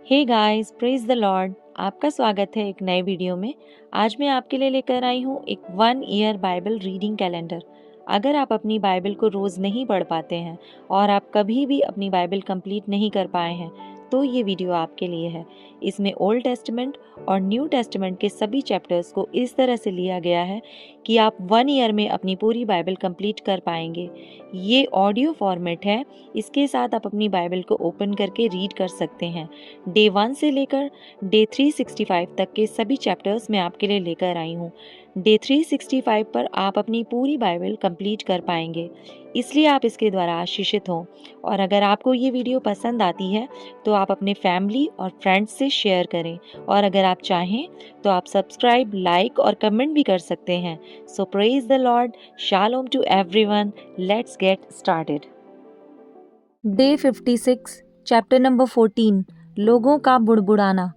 Hey guys, praise the lord. आपका स्वागत है एक नए वीडियो में। आज मैं आपके लिए लेकर आई हूँ एक 1 ईयर बाइबल रीडिंग कैलेंडर। अगर आप अपनी बाइबल को रोज़ नहीं पढ़ पाते हैं और आप कभी भी अपनी बाइबल कंप्लीट नहीं कर पाए हैं तो ये वीडियो आपके लिए है। इसमें ओल्ड टेस्टमेंट और न्यू टेस्टमेंट के सभी चैप्टर्स को इस तरह से लिया गया है कि आप 1 ईयर में अपनी पूरी बाइबल कंप्लीट कर पाएंगे। ये ऑडियो फॉर्मेट है। इसके साथ आप अपनी बाइबल को ओपन करके रीड कर सकते हैं। डे 1 से लेकर डे 365 तक के सभी चैप्टर्स मैं आपके लिए लेकर आई हूँ। डे 365 पर आप अपनी पूरी बाइबल कंप्लीट कर पाएंगे, इसलिए आप इसके द्वारा आशीषित हों। और अगर आपको ये वीडियो पसंद आती है तो आप अपने फैमिली और फ्रेंड्स से शेयर करें, और अगर आप चाहें तो आप सब्सक्राइब, लाइक और कमेंट भी कर सकते हैं। So praise the Lord, shalom to everyone. Let's get started. Day 56 chapter number 14 लोगों का बुड़बुड़ाना।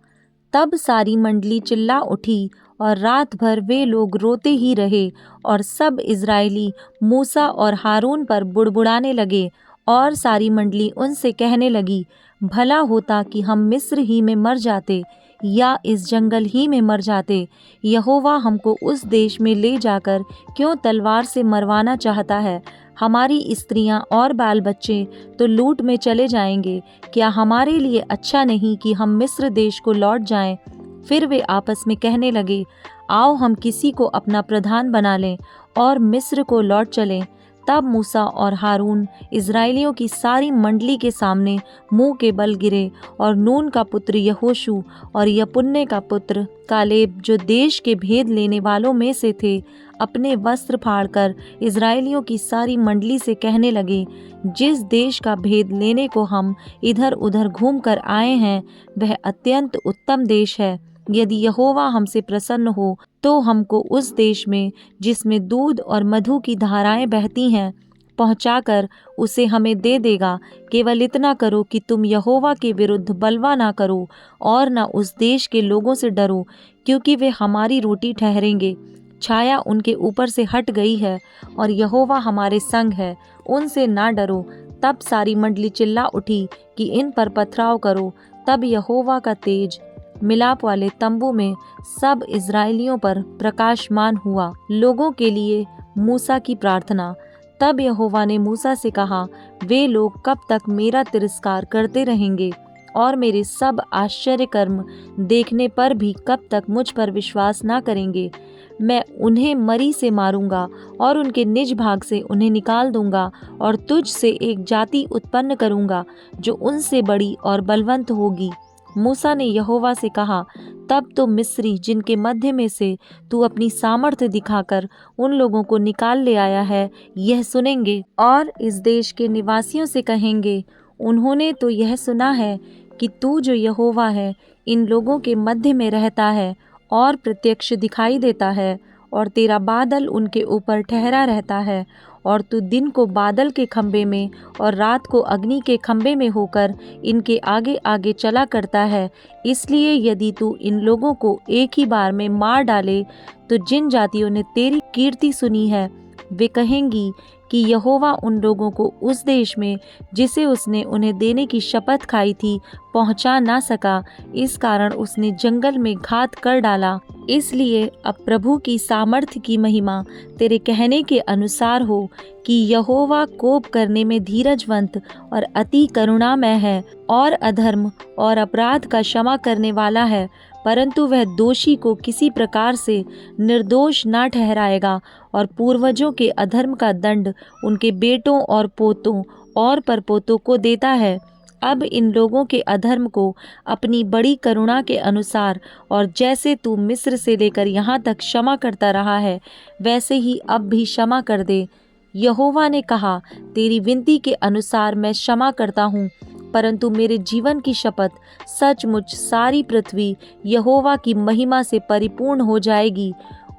तब सारी मंडली चिल्ला उठी और रात भर वे लोग रोते ही रहे, और सब इज़राइली मूसा और हारून पर बुड़बुड़ाने लगे। और सारी मंडली उनसे कहने लगी, भला होता कि हम मिस्र ही में मर जाते या इस जंगल ही में मर जाते। यहोवा हमको उस देश में ले जाकर क्यों तलवार से मरवाना चाहता है? हमारी स्त्रियां और बाल बच्चे तो लूट में चले जाएंगे। क्या हमारे लिए अच्छा नहीं कि हम मिस्र देश को लौट जाएं? फिर वे आपस में कहने लगे, आओ हम किसी को अपना प्रधान बना लें और मिस्र को लौट चलें। तब मूसा और हारून इज़राइलियों की सारी मंडली के सामने मुंह के बल गिरे, और नून का पुत्र यहोशू और यपुन्ने का पुत्र कालेब, जो देश के भेद लेने वालों में से थे, अपने वस्त्र फाड़कर इज़राइलियों की सारी मंडली से कहने लगे, जिस देश का भेद लेने को हम इधर उधर घूम कर आए हैं वह अत्यंत उत्तम देश है। यदि यहोवा हमसे प्रसन्न हो तो हमको उस देश में, जिसमें दूध और मधु की धाराएं बहती हैं, पहुंचाकर उसे हमें दे देगा। केवल इतना करो कि तुम यहोवा के विरुद्ध बलवा ना करो और न उस देश के लोगों से डरो, क्योंकि वे हमारी रोटी ठहरेंगे। छाया उनके ऊपर से हट गई है और यहोवा हमारे संग है, उनसे ना डरो। तब सारी मंडली चिल्ला उठी कि इन पर पथराव करो। तब यहोवा का तेज मिलाप वाले तंबू में सब इज़राइलियों पर प्रकाशमान हुआ। लोगों के लिए मूसा की प्रार्थना। तब यहोवा ने मूसा से कहा, वे लोग कब तक मेरा तिरस्कार करते रहेंगे और मेरे सब आश्चर्य कर्म देखने पर भी कब तक मुझ पर विश्वास ना करेंगे? मैं उन्हें मरी से मारूंगा और उनके निज भाग से उन्हें निकाल दूंगा, और तुझ से एक जाति उत्पन्न करूंगा जो उनसे बड़ी और बलवंत होगी। मूसा ने यहोवा से कहा, तब तो मिस्री जिनके मध्य में से तू अपनी सामर्थ्य दिखाकर उन लोगों को निकाल ले आया है, यह सुनेंगे और इस देश के निवासियों से कहेंगे, उन्होंने तो यह सुना है कि तू जो यहोवा है इन लोगों के मध्य में रहता है और प्रत्यक्ष दिखाई देता है, और तेरा बादल उनके ऊपर ठहरा रहता है, और तू दिन को बादल के खंबे में और रात को अग्नि के खंबे में होकर इनके आगे आगे चला करता है। इसलिए यदि तू इन लोगों को एक ही बार में मार डाले तो जिन जातियों ने तेरी कीर्ति सुनी है वे कहेंगी कि यहोवा उन लोगों को उस देश में, जिसे उसने उन्हें देने की शपथ खाई थी, पहुंचा ना सका। इस कारण उसने जंगल में घात कर डाला। इसलिए अब प्रभु की सामर्थ्य की महिमा तेरे कहने के अनुसार हो कि यहोवा कोप करने में धीरजवंत और अति करुणामय है, और अधर्म और अपराध का क्षमा करने वाला है, परंतु वह दोषी को किसी प्रकार से निर्दोष ना ठहराएगा, और पूर्वजों के अधर्म का दंड उनके बेटों और पोतों और परपोतों को देता है। अब इन लोगों के अधर्म को अपनी बड़ी करुणा के अनुसार, और जैसे तू मिस्र से लेकर यहाँ तक क्षमा करता रहा है, वैसे ही अब भी क्षमा कर दे। यहोवा ने कहा, तेरी विनती के अनुसार मैं क्षमा करता हूँ, परंतु मेरे जीवन की शपथ, सचमुच सारी पृथ्वी यहोवा की महिमा से परिपूर्ण हो जाएगी।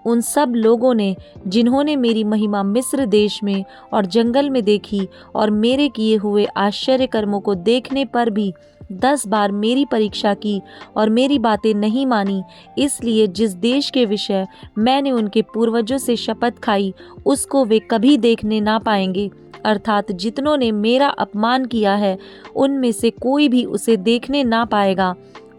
उन सब लोगों ने जिन्होंने मेरी महिमा मिस्र देश में और जंगल में देखी, और मेरे किए हुए आश्चर्य कर्मों को देखने पर भी 10 बार मेरी परीक्षा की और मेरी बातें नहीं मानी, इसलिए जिस देश के विषय मैंने उनके पूर्वजों से शपथ खाई उसको वे कभी देखने ना पाएंगे। अर्थात जितनों ने मेरा अपमान किया है उनमें से कोई भी उसे देखने ना पाएगा।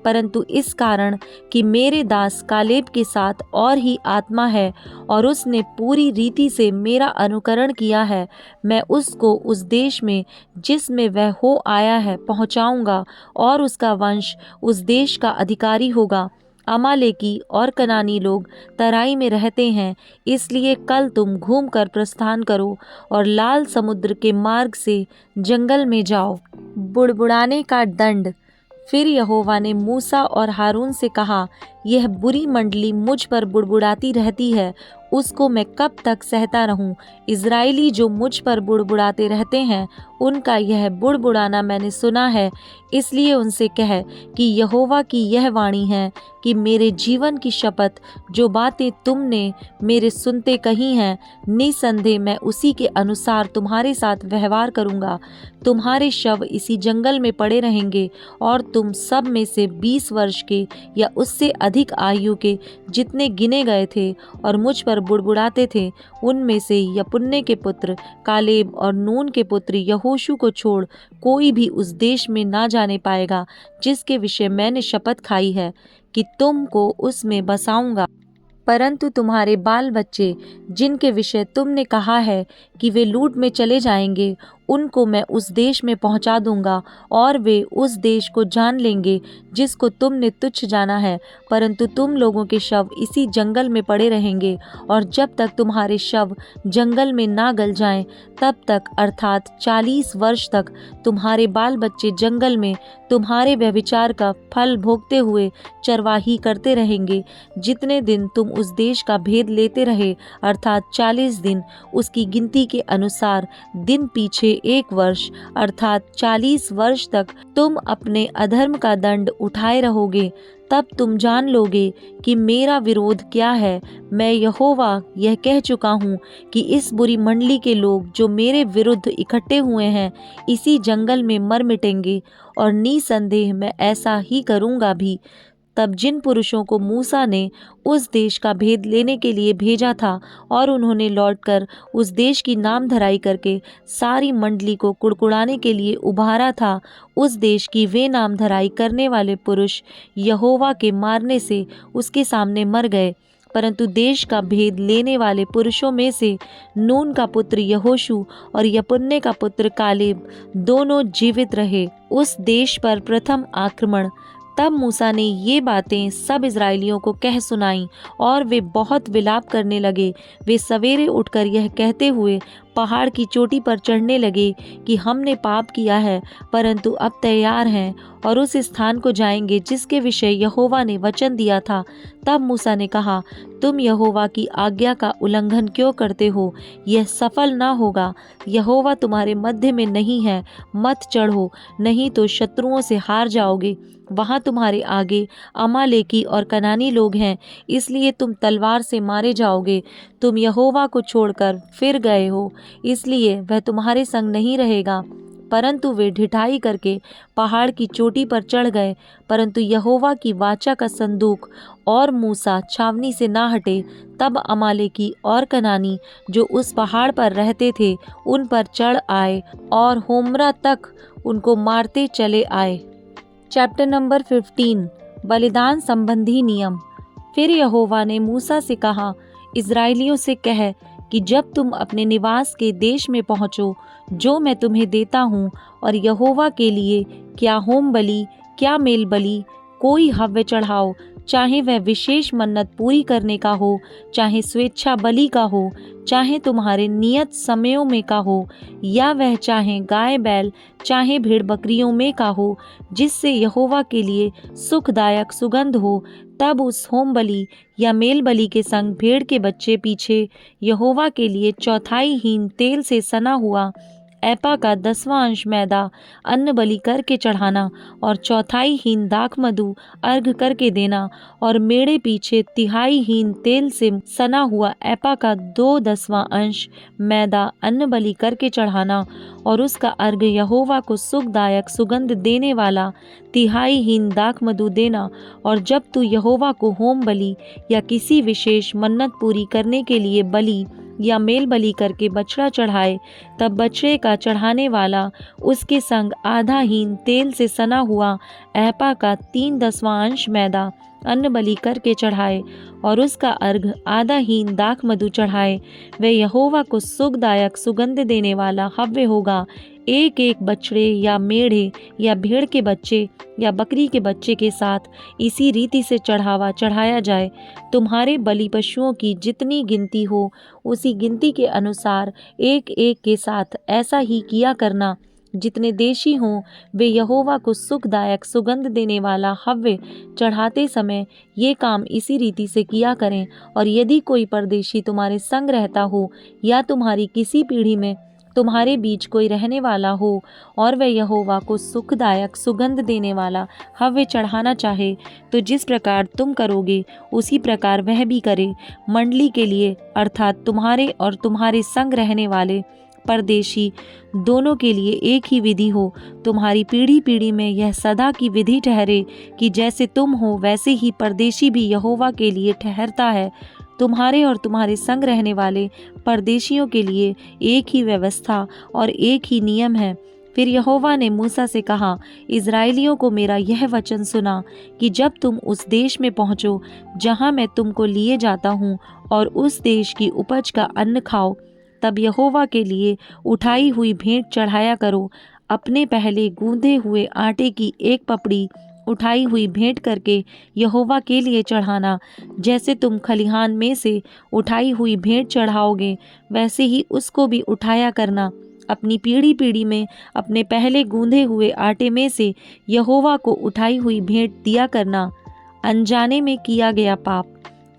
परंतु इस कारण कि मेरे दास कालेब के साथ और ही आत्मा है और उसने पूरी रीति से मेरा अनुकरण किया है, मैं उसको उस देश में जिसमें वह हो आया है पहुंचाऊंगा और उसका वंश उस देश का अधिकारी होगा। अमालेकी और कनानी लोग तराई में रहते हैं, इसलिए कल तुम घूमकर प्रस्थान करो और लाल समुद्र के मार्ग से जंगल में जाओ। बुड़बुड़ाने का दंड। फिर यहोवा ने मूसा और हारून से कहा, यह बुरी मंडली मुझ पर बुड़बुड़ाती रहती है, उसको मैं कब तक सहता रहूं? इज़राइली जो मुझ पर बुड़बुड़ाते रहते हैं, उनका यह बुड़बुड़ाना मैंने सुना है, इसलिए उनसे कह कि यहोवा की यह वाणी है कि मेरे जीवन की शपथ, जो बातें तुमने मेरे सुनते कही हैं, निसंदेह मैं उसी के अनुसार तुम्हारे साथ व्यवहार करूँगा। तुम्हारे शव इसी जंगल में पड़े रहेंगे और तुम सब में से 20 वर्ष के या उससे अधिक आयु के जितने गिने गए थे और मुझ पर बुड़बुड़ाते थे, उनमें से यपुन्ने के पुत्र कालेब और नून के पुत्र यहोशू को छोड़ कोई भी उस देश में ना जाने पाएगा, जिसके विषय मैंने शपथ खाई है कि तुमको उसमें बसाऊंगा। परंतु तुम्हारे बाल बच्चे, जिनके विषय तुमने कहा है कि वे लूट में चले जाएंगे, उनको मैं उस देश में पहुंचा दूंगा और वे उस देश को जान लेंगे जिसको तुमने तुच्छ जाना है। परंतु तुम लोगों के शव इसी जंगल में पड़े रहेंगे और जब तक तुम्हारे शव जंगल में ना गल जाएं, तब तक अर्थात 40 वर्ष तक तुम्हारे बाल बच्चे जंगल में तुम्हारे व्यभिचार का फल भोगते हुए चरवाही करते रहेंगे। जितने दिन तुम उस देश का भेद लेते रहे, अर्थात 40 दिन, उसकी गिनती के अनुसार दिन पीछे 1 वर्ष, अर्थात 40 वर्ष तक तुम अपने अधर्म का दंड उठाए रहोगे। तब तुम जान लोगे कि मेरा विरोध क्या है। मैं यहोवा यह कह चुका हूँ कि इस बुरी मंडली के लोग जो मेरे विरुद्ध इकट्ठे हुए हैं, इसी जंगल में मर मिटेंगे, और निसंदेह मैं ऐसा ही करूँगा भी। तब जिन पुरुषों को मूसा ने उस देश का भेद लेने के लिए भेजा था और उन्होंने लौटकर उस देश की नाम धराई करके सारी मंडली को कुड़कुड़ाने के लिए उभारा था, उस देश की वे नाम धराई करने वाले पुरुष यहोवा के मारने से उसके सामने मर गए। परंतु देश का भेद लेने वाले पुरुषों में से नून का पुत्र यहोशू और यपुन्ने का पुत्र कालेब दोनों जीवित रहे। उस देश पर प्रथम आक्रमण। तब मूसा ने ये बातें सब इज़राइलियों को कह सुनाईं और वे बहुत विलाप करने लगे। वे सवेरे उठकर यह कहते हुए पहाड़ की चोटी पर चढ़ने लगे कि हमने पाप किया है, परंतु अब तैयार हैं और उस स्थान को जाएंगे जिसके विषय यहोवा ने वचन दिया था। तब मूसा ने कहा, तुम यहोवा की आज्ञा का उल्लंघन क्यों करते हो? यह सफल ना होगा। यहोवा तुम्हारे मध्य में नहीं है, मत चढ़ो, नहीं तो शत्रुओं से हार जाओगे। वहाँ तुम्हारे आगे अमालेकी और कनानी लोग हैं, इसलिए तुम तलवार से मारे जाओगे। तुम यहोवा को छोड़कर फिर गए हो, इसलिए वह तुम्हारे संग नहीं रहेगा। परंतु वे ढिठाई करके पहाड़ की चोटी पर चढ़ गए, परंतु यहोवा की वाचा का संदूक और मूसा छावनी से ना हटे। तब अमालेकी और कनानी जो उस पहाड़ पर रहते थे, उन पर चढ़ आए और होमरा तक उनको मारते चले आए। चैप्टर नंबर 15, बलिदान संबंधी नियम। फिर यहोवा ने मूसा से कहा, इज़राइलियों से कह कि जब तुम अपने निवास के देश में पहुँचो, जो मैं तुम्हें देता हूँ, और यहोवा के लिए क्या होम बलि क्या मेल बलि कोई हव्य चढ़ाओ, चाहे वह विशेष मन्नत पूरी करने का हो, चाहे स्वेच्छा बलि का हो, चाहे तुम्हारे नियत समयों में का हो, या वह चाहे गाय बैल चाहे भेड़ बकरियों में का हो, जिससे यहोवा के लिए सुखदायक सुगंध हो, तब उस होम बलि या मेल बलि के संग भेड़ के बच्चे पीछे यहोवा के लिए चौथाई हीन तेल से सना हुआ एपा का 10वां अंश मैदा अन्न बलि करके चढ़ाना, और चौथाई हीन दाख मधु अर्घ करके देना, और मेढ़े पीछे तिहाई हीन तेल से सना हुआ एपा का 2/10वां अंश मैदा अन्न बलि करके चढ़ाना, और उसका अर्घ यहोवा को सुखदायक सुगंध देने वाला तिहाई हीन दाख मधु देना। और जब तू यहोवा को होम बलि या किसी विशेष मन्नत पूरी करने के लिए बलि या मेल बलि करके बछड़ा चढ़ाए, तब बछड़े का चढ़ाने वाला उसके संग आधा हीन तेल से सना हुआ एपा का 3/10वां अंश मैदा अन्न बलि करके चढ़ाए और उसका अर्घ आधा हीन दाख मधु चढ़ाए। वह यहोवा को सुखदायक सुगंध देने वाला हव्य होगा। एक एक बछड़े या मेढ़े या भेड़ के बच्चे या बकरी के बच्चे के साथ इसी रीति से चढ़ावा चढ़ाया जाए। तुम्हारे बलि पशुओं की जितनी गिनती हो उसी गिनती के अनुसार एक एक के साथ ऐसा ही किया करना। जितने देशी हों वे यहोवा को सुखदायक सुगंध देने वाला हव्य चढ़ाते समय ये काम इसी रीति से किया करें। और यदि कोई परदेशी तुम्हारे संग रहता हो या तुम्हारी किसी पीढ़ी में तुम्हारे बीच कोई रहने वाला हो और वह यहोवा को सुखदायक सुगंध देने वाला हव्य चढ़ाना चाहे, तो जिस प्रकार तुम करोगे उसी प्रकार वह भी करे। मंडली के लिए अर्थात तुम्हारे और तुम्हारे संग रहने वाले परदेशी दोनों के लिए एक ही विधि हो। तुम्हारी पीढ़ी पीढ़ी में यह सदा की विधि ठहरे कि जैसे तुम हो वैसे ही परदेशी भी यहोवा के लिए ठहरता है। तुम्हारे और तुम्हारे संग रहने वाले परदेशियों के लिए एक ही व्यवस्था और एक ही नियम है। फिर यहोवा ने मूसा से कहा, इज़राइलियों को मेरा यह वचन सुना कि जब तुम उस देश में पहुँचो जहाँ मैं तुमको लिए जाता हूँ और उस देश की उपज का अन्न खाओ, तब यहोवा के लिए उठाई हुई भेंट चढ़ाया करो। अपने पहले गूंदे हुए आटे की एक पपड़ी उठाई हुई भेंट करके यहोवा के लिए चढ़ाना। जैसे तुम खलिहान में से उठाई हुई भेंट चढ़ाओगे वैसे ही उसको भी उठाया करना। अपनी पीढ़ी पीढ़ी में अपने पहले गूंदे हुए आटे में से यहोवा को उठाई हुई भेंट दिया करना। अनजाने में किया गया पाप।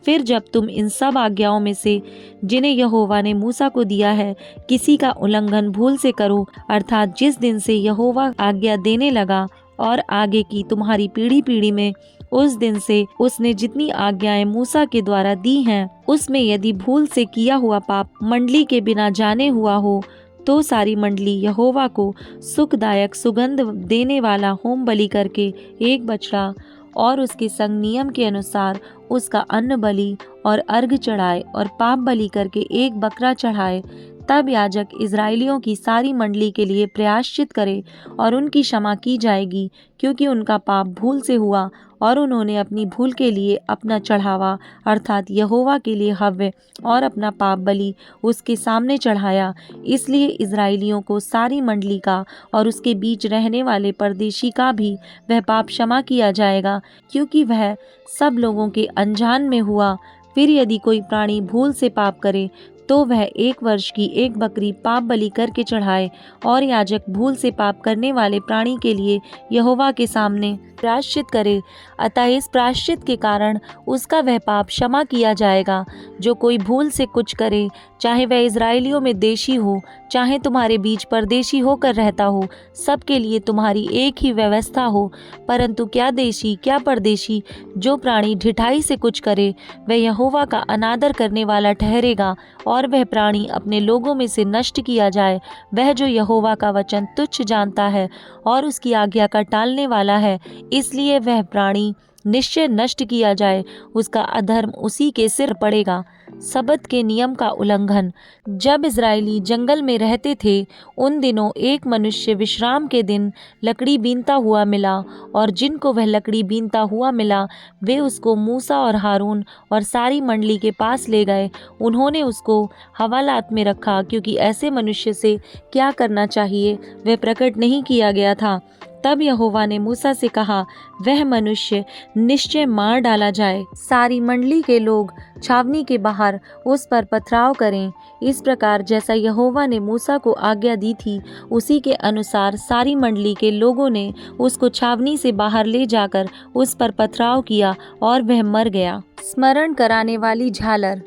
फिर जब तुम इन सब आज्ञाओं में से जिन्हें यहोवा ने मूसा को दिया है किसी का उल्लंघन भूल से करो, अर्थात जिस दिन से यहोवा आज्ञा देने लगा और आगे की तुम्हारी पीढ़ी पीढ़ी में उस दिन से उसने जितनी आज्ञाएं मूसा के द्वारा दी हैं उसमें यदि भूल से किया हुआ पाप मंडली के बिना जाने हुआ हो, तो सारी मंडली यहोवा को सुखदायक सुगंध देने वाला होम बलि करके एक बछड़ा और उसके संग नियम के अनुसार उसका अन्न बलि और अर्घ चढ़ाए और पाप बलि करके एक बकरा चढ़ाए। तब याजक इज़राइलियों की सारी मंडली के लिए प्रायश्चित करे और उनकी क्षमा की जाएगी, क्योंकि उनका पाप भूल से हुआ और उन्होंने अपनी भूल के लिए अपना चढ़ावा अर्थात यहोवा के लिए हव्य और अपना पाप बलि उसके सामने चढ़ाया। इसलिए इज़राइलियों को सारी मंडली का और उसके बीच रहने वाले परदेशी का भी वह पाप क्षमा किया जाएगा, क्योंकि वह सब लोगों के अनजान में हुआ। फिर यदि कोई प्राणी भूल से पाप करे तो वह 1 वर्ष की एक बकरी पाप बलि करके चढ़ाए और याजक भूल से पाप करने वाले प्राणी के लिए यहोवा के सामने प्रायश्चित करे। अतः इस प्रायश्चित के कारण उसका वह पाप क्षमा किया जाएगा। जो कोई भूल से कुछ करे, चाहे वह इज़राइलियों में देशी हो चाहे तुम्हारे बीच परदेशी होकर रहता हो, सबके लिए तुम्हारी एक ही व्यवस्था हो। परंतु क्या देशी क्या परदेशी जो प्राणी ढिठाई से कुछ करे वह यहोवा का अनादर करने वाला ठहरेगा और वह प्राणी अपने लोगों में से नष्ट किया जाए। वह जो यहोवा का वचन तुच्छ जानता है और उसकी आज्ञा का टालने वाला है, इसलिए वह प्राणी निश्चय नष्ट किया जाए। उसका अधर्म उसी के सिर पड़ेगा। सबत के नियम का उल्लंघन। जब इज़राइली जंगल में रहते थे उन दिनों एक मनुष्य विश्राम के दिन लकड़ी बीनता हुआ मिला, और जिनको वह लकड़ी बीनता हुआ मिला वे उसको मूसा और हारून और सारी मंडली के पास ले गए। उन्होंने उसको हवालात में रखा, क्योंकि ऐसे मनुष्य से क्या करना चाहिए वह प्रकट नहीं किया गया था। तब यहोवा ने मूसा से कहा, वह मनुष्य निश्चय मार डाला जाए। सारी मंडली के लोग छावनी के बाहर उस पर पथराव करें। इस प्रकार जैसा यहोवा ने मूसा को आज्ञा दी थी उसी के अनुसार सारी मंडली के लोगों ने उसको छावनी से बाहर ले जाकर उस पर पथराव किया और वह मर गया। स्मरण कराने वाली झालर।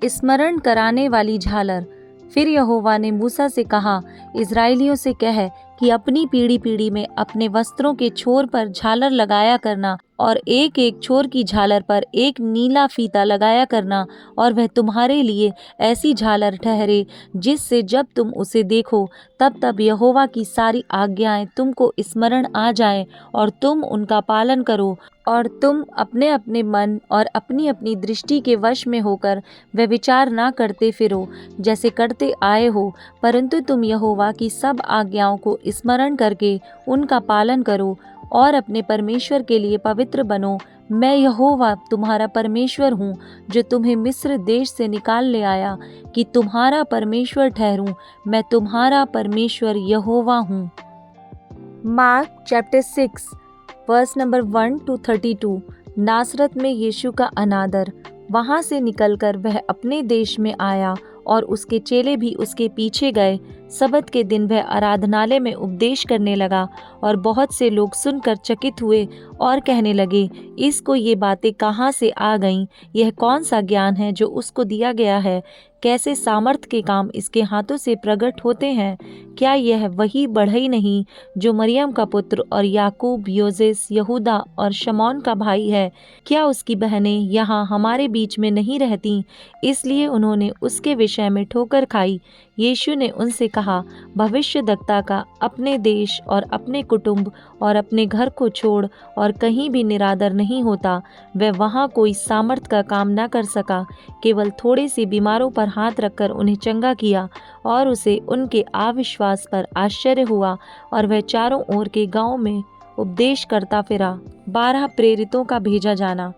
स्मरण कराने वाली झालर। फिर यहोवा ने मूसा से कहा, इज़राइलियों से कह कि अपनी पीढ़ी पीढ़ी में अपने वस्त्रों के छोर पर झालर लगाया करना, और एक एक छोर की झालर पर एक नीला फीता लगाया करना, और वह तुम्हारे लिए ऐसी झालर ठहरे जिससे जब तुम उसे देखो तब तब यहोवा की सारी आज्ञाएं तुमको स्मरण आ जाएं और तुम उनका पालन करो। और तुम अपने अपने मन और अपनी अपनी दृष्टि के वश में होकर व्यभिचार ना करते फिरो जैसे करते आए हो, परंतु तुम यहोवा की सब आज्ञाओं को स्मरण करके उनका पालन करो और अपने परमेश्वर के लिए पवित्र बनो। मैं यहोवा तुम्हारा परमेश्वर हूँ, जो तुम्हें मिस्र देश से निकाल ले आया, कि तुम्हारा परमेश्वर ठहरूं। मैं तुम्हारा परमेश्वर यहोवा हूँ। Mark chapter 6 verse number 1 to 32। नासरत में यीशु का अनादर। वहाँ से निकलकर वह अपने देश में आया और उसके चेले भी उसके पीछे गए। सबत के दिन वह आराधनालय में उपदेश करने लगा और बहुत से लोग सुनकर चकित हुए और कहने लगे, इसको ये बातें कहाँ से आ गईं? यह कौन सा ज्ञान है जो उसको दिया गया है? कैसे सामर्थ्य के काम इसके हाथों से प्रकट होते हैं? क्या यह वही बढ़ई नहीं जो मरियम का पुत्र और याकूब, योसेस, यहूदा और शमौन का भाई है? क्या उसकी बहनें यहाँ हमारे बीच में नहीं रहती? इसलिए उन्होंने उसके विषय में ठोकर खाई। यीशु ने उनसे कहा, भविष्यद्वक्ता का अपने देश और अपने कुटुंब और अपने घर को छोड़ और कहीं भी निरादर नहीं होता। वह वहाँ कोई सामर्थ का काम न कर सका, केवल थोड़े से बीमारों पर हाथ रखकर उन्हें चंगा किया, और उसे उनके अविश्वास पर आश्चर्य हुआ, और वह चारों ओर के गांव में उपदेश करता फिरा। 12 प्रेरितों का भेजा जाना।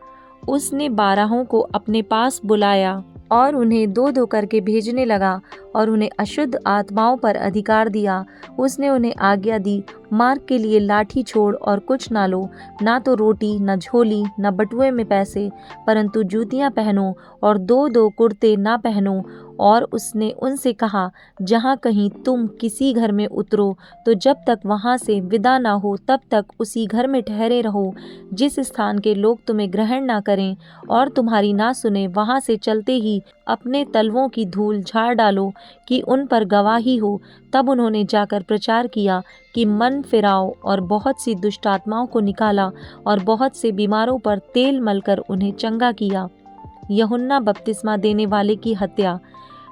उसने 12 को अपने पास बुलाया और उन्हें 2-2 करके भेजने लगा और उन्हें अशुद्ध आत्माओं पर अधिकार दिया। उसने उन्हें आज्ञा दी, मार्ग के लिए लाठी छोड़ और कुछ ना लो, ना तो रोटी, न झोली, न बटुए में पैसे, परंतु जूतियां पहनो और 2-2 कुर्ते ना पहनो। और उसने उनसे कहा, जहाँ कहीं तुम किसी घर में उतरो, तो जब तक वहाँ से विदा ना हो तब तक उसी घर में ठहरे रहो। जिस स्थान के लोग तुम्हें ग्रहण ना करें और तुम्हारी ना सुने, वहाँ से चलते ही अपने तलवों की धूल झाड़ डालो कि उन पर गवाही हो। तब उन्होंने जाकर प्रचार किया कि मन फिराओ, और बहुत सी दुष्ट आत्माओं को निकाला और बहुत से बीमारों पर तेल मलकर उन्हें चंगा किया। यूहन्ना बपतिस्मा देने वाले की हत्या।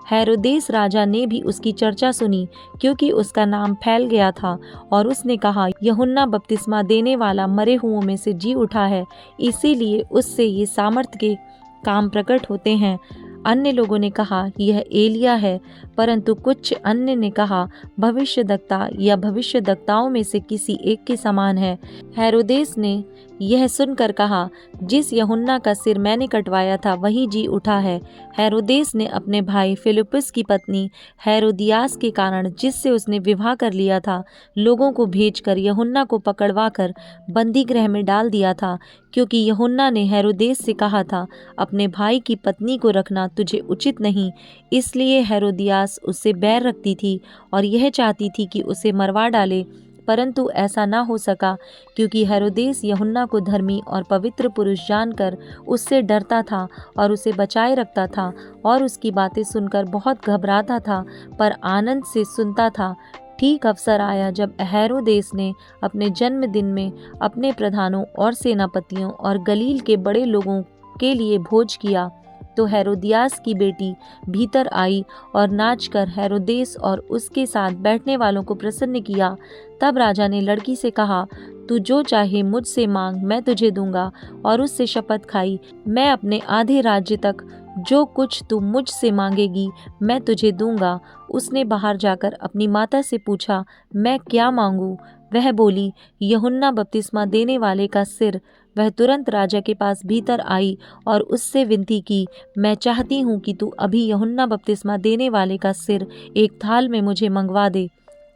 हेरोदेस राजा ने भी उसकी चर्चा सुनी, क्योंकि उसका नाम फैल गया था, और उसने कहा, यूहन्ना बपतिस्मा देने वाला मरे हुओं में से जी उठा है, इसीलिए उससे ये सामर्थ्य के काम प्रकट होते हैं। अन्य लोगों ने कहा, यह एलिया है, परंतु कुछ अन्य ने कहा, भविष्यद्वक्ता या भविष्यद्वक्ताओं में से किसी एक के समान है। हेरोदेस ने यह सुनकर कहा, जिस यूहन्ना का सिर मैंने कटवाया था वही जी उठा है। हेरोदेस ने अपने भाई फिलिप्पुस की पत्नी हेरोदियास के कारण, जिससे उसने विवाह कर लिया था, लोगों को भेजकर यूहन्ना को पकड़वा कर बंदी गृह में डाल दिया था, क्योंकि यूहन्ना ने हेरोदेस से कहा था, अपने भाई की पत्नी को रखना तुझे उचित नहीं। इसलिए हेरोदियास उससे बैर रखती थी और यह चाहती थी कि उसे मरवा डाले, परंतु ऐसा ना हो सका, क्योंकि हेरोदेस यूहन्ना को धर्मी और पवित्र पुरुष जानकर उससे डरता था और उसे बचाए रखता था, और उसकी बातें सुनकर बहुत घबराता था, पर आनंद से सुनता था। ठीक अवसर आया जब हेरोदेस ने अपने जन्मदिन में अपने प्रधानों और सेनापतियों और गलील के बड़े लोगों के लिए भोज किया, तो हेरोदियास की बेटी भीतर आई और नाचकर हेरोदेस और उसके साथ बैठने वालों को प्रसन्न किया। तब राजा ने लड़की से कहा, तू जो चाहे मुझसे मांग, मैं तुझे दूंगा। और उससे शपथ खाई, मैं अपने आधे राज्य तक जो कुछ तू मुझसे मांगेगी मैं तुझे दूंगा। उसने बाहर जाकर अपनी माता से पूछा, मैं क्या मांगूं? वह बोली, यूहन्ना बपतिस्मा देने वाले का सिर। वह तुरंत राजा के पास भीतर आई और उससे विनती की, मैं चाहती हूँ कि तू अभी यूहन्ना बपतिस्मा देने वाले का सिर एक थाल में मुझे मंगवा दे।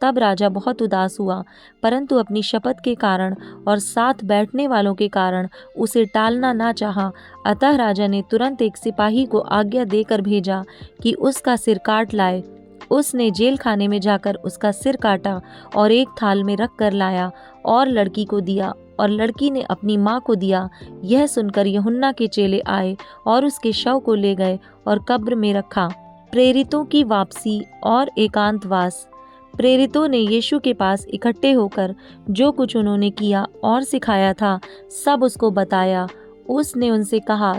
तब राजा बहुत उदास हुआ, परंतु अपनी शपथ के कारण और साथ बैठने वालों के कारण उसे टालना ना चाहा। अतः राजा ने तुरंत एक सिपाही को आज्ञा देकर भेजा कि उसका सिर काट लाए। उसने जेल खाने में जाकर उसका सिर काटा और एक थाल में रख कर लाया और लड़की को दिया, और लड़की ने अपनी माँ को दिया। यह सुनकर यूहन्ना के चेले आए और उसके शव को ले गए और कब्र में रखा। प्रेरितों की वापसी और एकांतवास। प्रेरितों ने यीशु के पास इकट्ठे होकर जो कुछ उन्होंने किया और सिखाया था, सब उसको बताया। उसने उनसे कहा,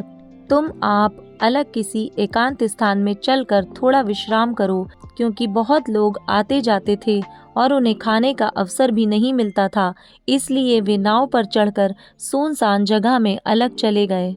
तुम आप अलग किसी एकांत स्थान में चलकर थोड़ा विश्राम करो, क्योंकि बहुत लोग आते जाते थे और उन्हें खाने का अवसर भी नहीं मिलता था। इसलिए वे नाव पर चढ़कर सुनसान जगह में अलग चले गए।